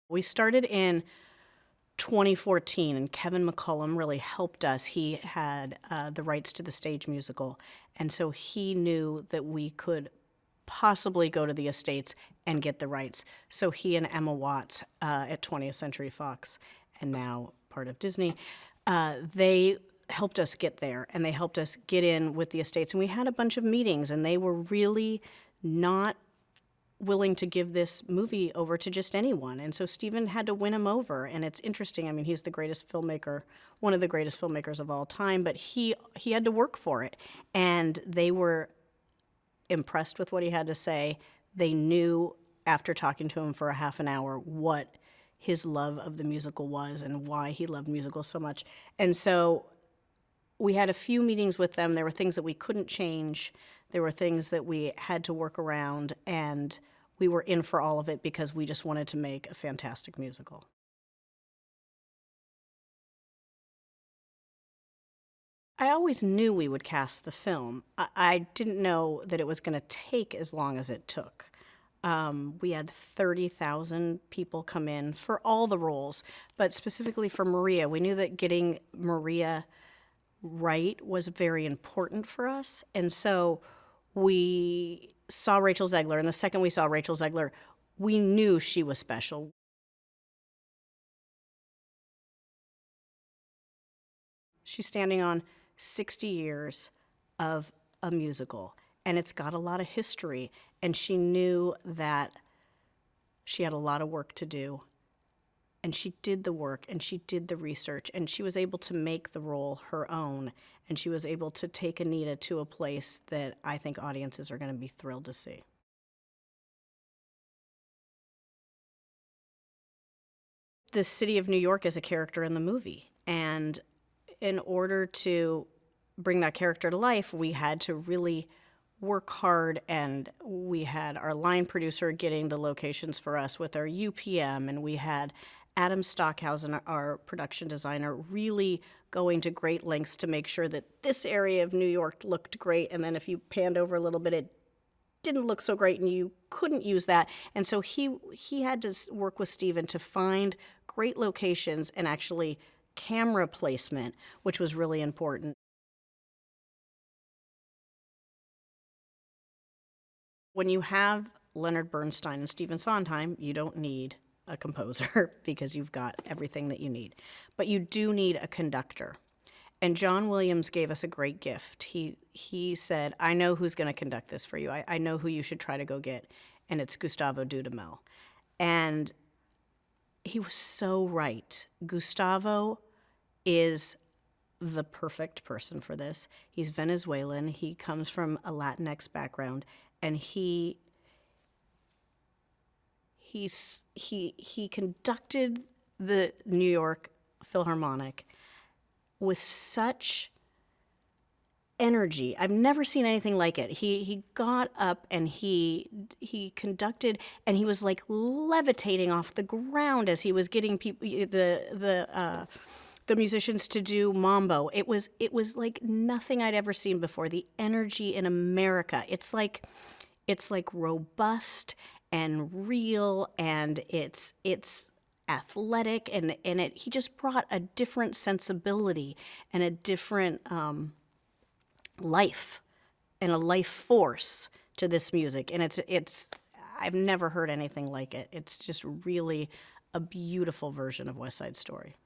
We started in 2014, and Kevin McCullum really helped us. He had the rights to the stage musical, and so he knew that we could possibly go to the estates and get the rights. So he and Emma Watts at 20th Century Fox, and now part of Disney, they helped us get there, and they helped us get in with the estates. And we had a bunch of meetings, and they were really not willing to give this movie over to just anyone. And so Steven had to win him over. And it's interesting. I mean, he's the greatest filmmaker, one of the greatest filmmakers of all time, but he had to work for it. And they were impressed with what he had to say. They knew after talking to him for a half an hour what his love of the musical was and why he loved musicals so much. And so we had a few meetings with them. There were things that we couldn't change. There were things that we had to work around, and we were in for all of it because we just wanted to make a fantastic musical. I always knew we would cast the film. I didn't know that it was going to take as long as it took. We had 30,000 people come in for all the roles, but specifically for Maria. We knew that getting Maria right was very important for us, and so we saw Rachel Zegler, and the second we saw Rachel Zegler, we knew she was special. She's standing on 60 years of a musical, and it's got a lot of history, and she knew that she had a lot of work to do, and she did the work, and she did the research, and she was able to make the role her own, and she was able to take Anita to a place that I think audiences are going to be thrilled to see. The city of New York is a character in the movie, and in order to bring that character to life, we had to really work hard, and we had our line producer getting the locations for us with our UPM, and we had Adam Stockhausen, our production designer, really going to great lengths to make sure that this area of New York looked great, and then if you panned over a little bit, it didn't look so great and you couldn't use that. And so he had to work with Steven to find great locations and actually camera placement, which was really important. When you have Leonard Bernstein and Stephen Sondheim, you don't need a composer because you've got everything that you need. But you do need a conductor. And John Williams gave us a great gift. He said, I know who's going to conduct this for you. I know who you should try to go get, and it's Gustavo Dudamel. And he was so right. Gustavo is the perfect person for this. He's Venezuelan. He comes from a Latinx background, and he conducted the New York Philharmonic with such energy. I've never seen anything like it. He got up and he conducted, and he was like levitating off the ground as he was getting people the musicians to do mambo. It was like nothing I'd ever seen before. The energy in America. It's like robust and real, and it's athletic, and he just brought a different sensibility and a different life and a life force to this music. And it's I've never heard anything like it. It's just really a beautiful version of West Side Story.